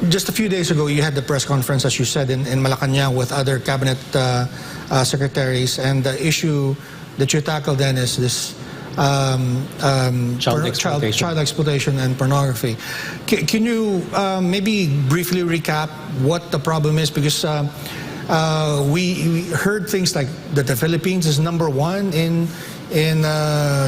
just a few days ago, you had the press conference, as you said, in Malacanang with other cabinet secretaries, and the issue that you tackled then is this child exploitation and pornography. Can you maybe briefly recap what the problem is? Because we heard things like that the Philippines is #1 in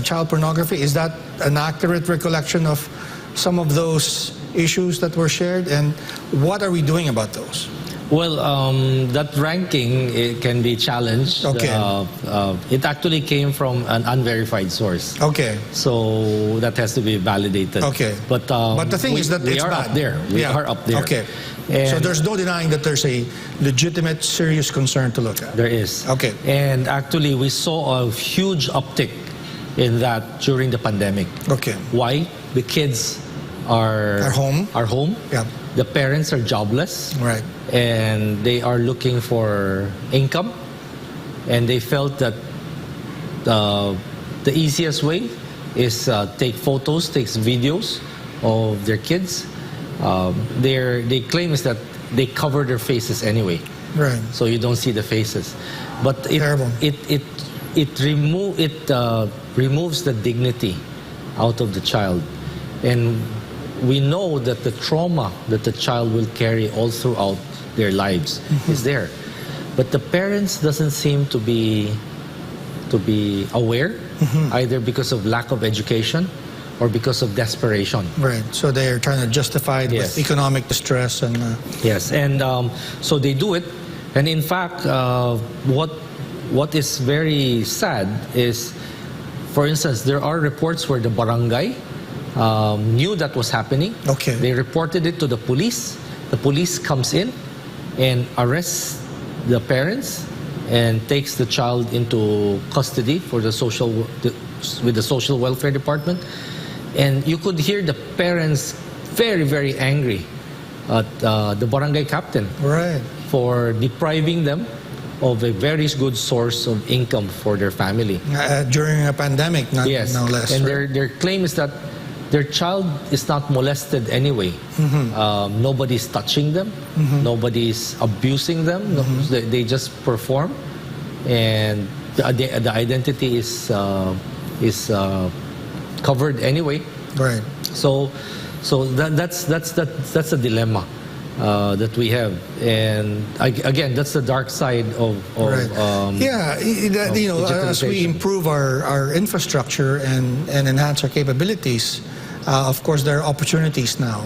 child pornography. Is that an accurate recollection of some of those issues that were shared, and what are we doing about those? Well, that ranking, it can be challenged. Okay. It actually came from an unverified source. Okay. So that has to be validated. Okay. But the thing is that we it's are bad. up there. We are up there. Okay. And so there's no denying that there's a legitimate, serious concern to look at. There is. Okay. And actually, we saw a huge uptick in that during the pandemic. Okay. Why? The kids are home. Yeah. The parents are jobless. Right. And they are looking for income. And they felt that the easiest way is take photos, take videos of their kids. They claim is that they cover their faces anyway. Right. So you don't see the faces. But it removes the dignity out of the child. And we know that the trauma that the child will carry all throughout their lives is there. But the parents doesn't seem to be aware, either because of lack of education or because of desperation. Right. So they're trying to justify it with economic distress and. Yes, and so they do it. And in fact, what is very sad is, for instance, there are reports where the barangay knew that was happening. Okay. They reported it to the police. The police comes in and arrests the parents and takes the child into custody for the with the social welfare department. And you could hear the parents very, very angry at the barangay captain, right, for depriving them of a very good source of income for their family. During a pandemic, no less. And right? their claim is that their child is not molested anyway. Nobody's touching them. Nobody's abusing them. They just perform, and the identity is covered anyway. Right. So that's a dilemma that we have, and again, that's the dark side of right. As we improve our infrastructure and enhance our capabilities, of course there are opportunities now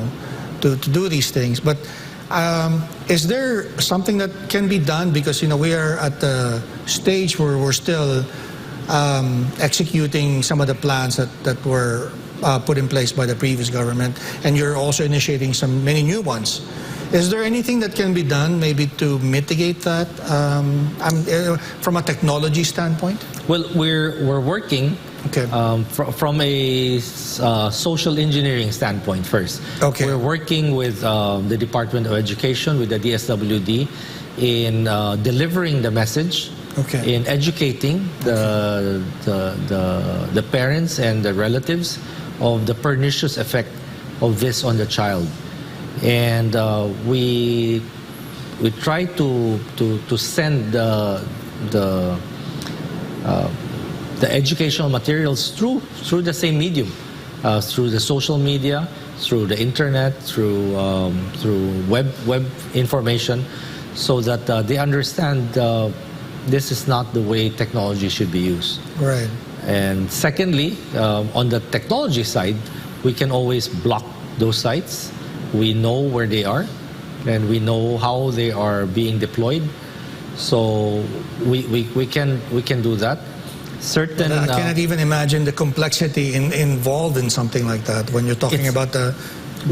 to do these things. But is there something that can be done, because we are at the stage where we're still executing some of the plans that were put in place by the previous government, and you're also initiating many new ones. Is there anything that can be done maybe to mitigate that from a technology standpoint? Well, we're working from a social engineering standpoint first. Okay. We're working with the Department of Education, with the DSWD, in delivering the message, in educating the parents and the relatives of the pernicious effect of this on the child. And we try to send the educational materials through the same medium, through the social media, through the internet, through web information, so that they understand this is not the way technology should be used. Right. And secondly, on the technology side, we can always block those sites. We know where they are, and we know how they are being deployed. So we can do that. Certain. I cannot even imagine the complexity involved in something like that when you're talking about the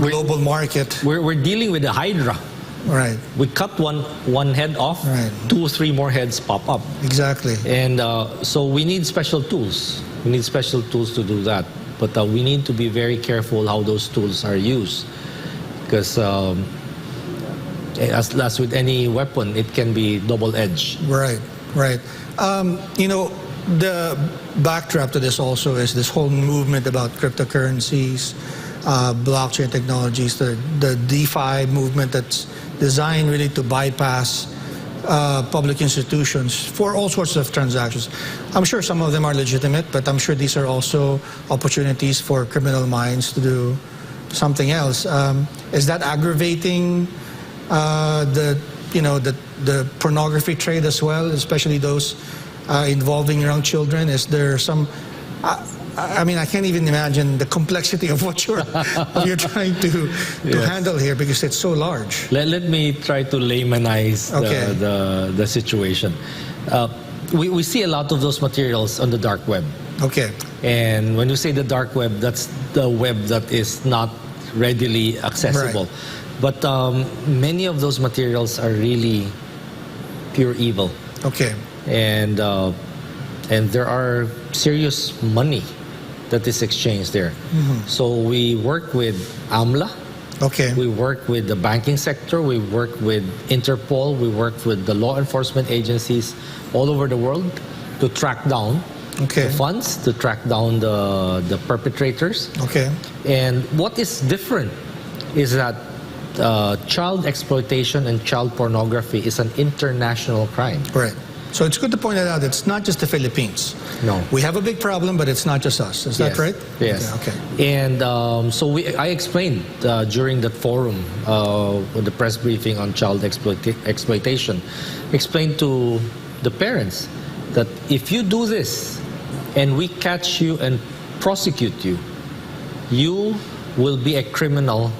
global market. We're dealing with a hydra. Right. We cut one head off, right. 2 or 3 more heads pop up. Exactly. And so we need special tools. We need special tools to do that. But we need to be very careful how those tools are used. Because as with any weapon, it can be double-edged. Right, right. The backdrop to this also is this whole movement about cryptocurrencies, blockchain technologies, the DeFi movement that's designed really to bypass public institutions for all sorts of transactions. I'm sure some of them are legitimate, but I'm sure these are also opportunities for criminal minds to do something else. Is that aggravating the pornography trade as well, especially those involving young children? Is there some? I mean, I can't even imagine the complexity of what you're trying to handle here, because it's so large. Let me try to laymanize the situation. We see a lot of those materials on the dark web. Okay. And when you say the dark web, that's the web that is not readily accessible. Right. But many of those materials are really pure evil. Okay. And there are serious money that is exchanged there. Mm-hmm. So we work with AMLA. Okay. We work with the banking sector. We work with Interpol. We work with the law enforcement agencies all over the world to track down the funds, to track down the perpetrators. Okay. And what is different is that child exploitation and child pornography is an international crime. Right. So it's good to point that out. It's not just the Philippines. No. We have a big problem, but it's not just us. Is that right? Yes. Okay. And so I explained during that forum, with the press briefing on child exploitation, explained to the parents that if you do this and we catch you and prosecute you, you will be a criminal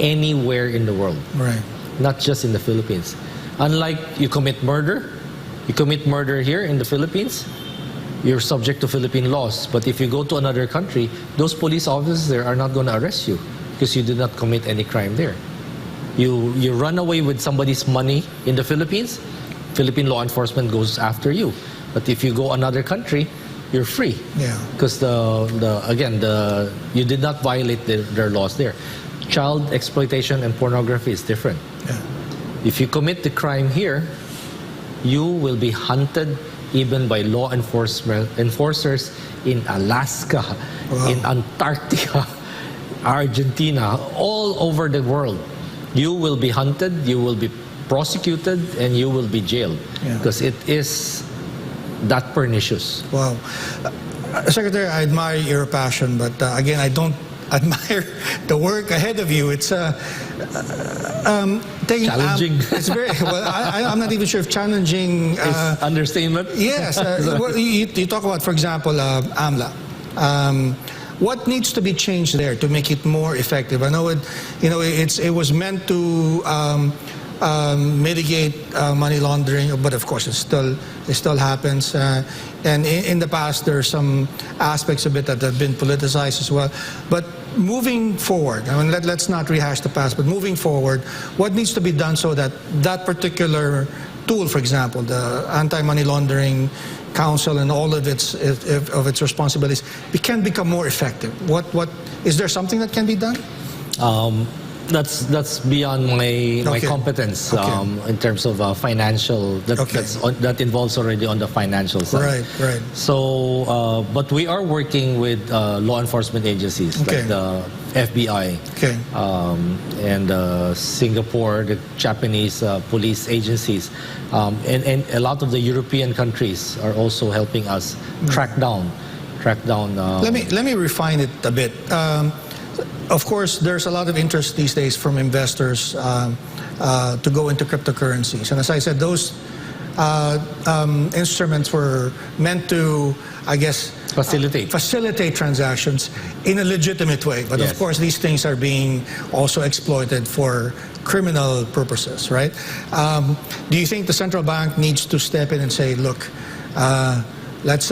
anywhere in the world. Right. Not just in the Philippines. Unlike you commit murder here in the Philippines, you're subject to Philippine laws. But if you go to another country, those police officers there are not going to arrest you because you did not commit any crime there. You run away with somebody's money in the Philippines, Philippine law enforcement goes after you. But if you go another country, you're free. Yeah. Because you did not violate their laws there. Child exploitation and pornography is different. Yeah. If you commit the crime here, you will be hunted even by law enforcers in Alaska, in Antarctica, Argentina, all over the world. You will be hunted, you will be prosecuted, and you will be jailed because it is that pernicious. Wow. Secretary, I admire your passion, but again, I don't admire the work ahead of you. It's taking challenging. It's very well. I'm not even sure if challenging is understatement. Yes, you talk about, for example, AMLA. What needs to be changed there to make it more effective? I know it was meant to mitigate money laundering, but of course it still happens. And in the past, there are some aspects of it that have been politicized as well. But moving forward, I mean, let's not rehash the past, but moving forward, what needs to be done so that that particular tool, for example, the Anti-Money Laundering Council and all of its responsibilities, can become more effective? What is there something that can be done? That's beyond my competence in terms of financial. That involves already on the financial side. Right. So, but we are working with law enforcement agencies like the FBI and Singapore, the Japanese police agencies, and a lot of the European countries are also helping us track down. Let me refine it a bit. Of course, there's a lot of interest these days from investors to go into cryptocurrencies. And as I said, those instruments were meant to, I guess, facilitate transactions in a legitimate way. But of course, these things are being also exploited for criminal purposes, right? Do you think the central bank needs to step in and say, look, let's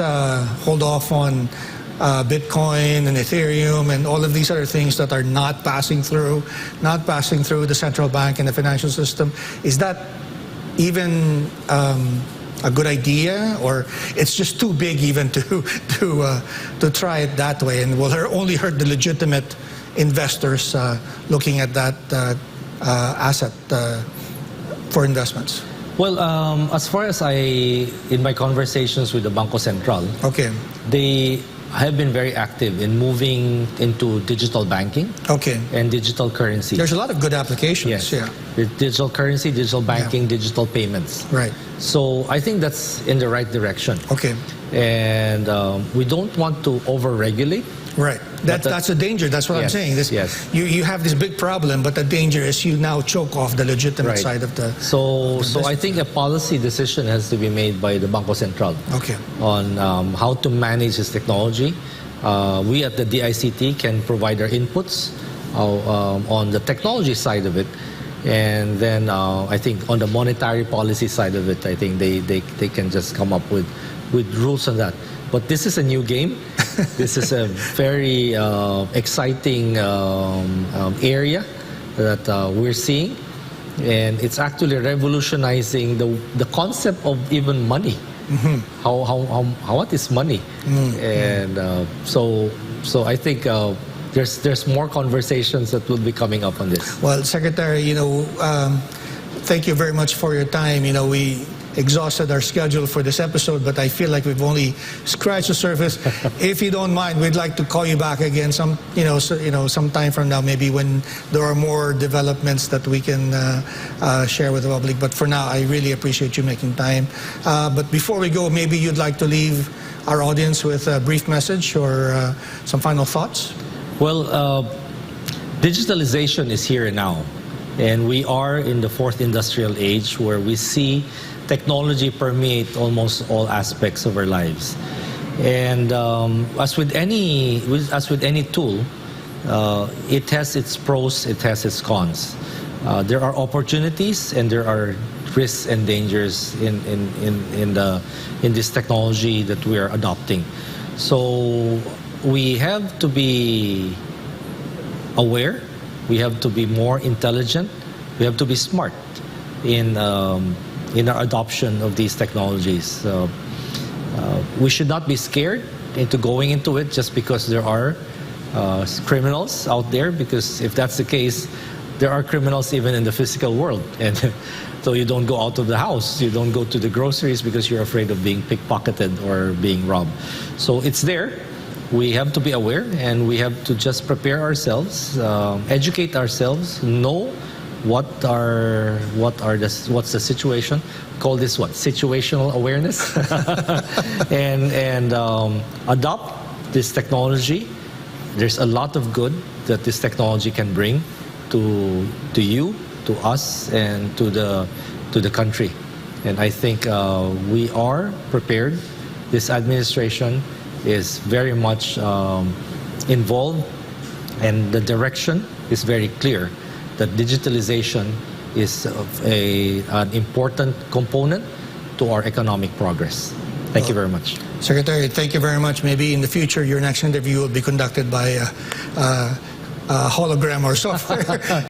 hold off on Bitcoin and Ethereum and all of these other things that are not passing through the central bank and the financial system? Is that even a good idea, or it's just too big even to try it that way, and will only hurt the legitimate investors looking at that asset for investments? Well, as far as in my conversations with the Bangko Sentral, they have been very active in moving into digital banking and digital currency. There's a lot of good applications. Yes. Yeah. With digital currency, digital banking, digital payments. Right. So I think that's in the right direction. And we don't want to over-regulate. Right. That's a danger. That's what I'm saying. You have this big problem, but the danger is you now choke off the legitimate side of the... So I think a policy decision has to be made by the Bangko Sentral on how to manage this technology. We at the DICT can provide our inputs on the technology side of it. And then I think on the monetary policy side of it, I think they can just come up with rules on that. But this is a new game. This is a very exciting area that we're seeing. And it's actually revolutionizing the concept of even money. What is money? And so I think there's more conversations that will be coming up on this. Well, Secretary, thank you very much for your time. We exhausted our schedule for this episode, but I feel like we've only scratched the surface. If you don't mind, we'd like to call you back again some time from now, maybe when there are more developments that we can share with the public. But for now, I really appreciate you making time. But before we go, maybe you'd like to leave our audience with a brief message or some final thoughts? Well, digitalization is here now, and we are in the fourth industrial age where we see technology permeate almost all aspects of our lives. And as with any tool, it has its pros, it has its cons. There are opportunities and there are risks and dangers in this technology that we are adopting. So we have to be aware, we have to be more intelligent, we have to be smart in our adoption of these technologies. We should not be scared into going into it just because there are criminals out there, because if that's the case, there are criminals even in the physical world. And so you don't go out of the house, you don't go to the groceries because you're afraid of being pickpocketed or being robbed. So it's there. We have to be aware, and we have to just prepare ourselves, educate ourselves, know what's the situation. Call this what? Situational awareness. and adopt this technology. There's a lot of good that this technology can bring to you, to us, and to the country. And I think we are prepared. This administration is very much involved, and the direction is very clear that digitalization is an important component to our economic progress. Thank you very much. Secretary, thank you very much. Maybe in the future, your next interview will be conducted by a hologram or software.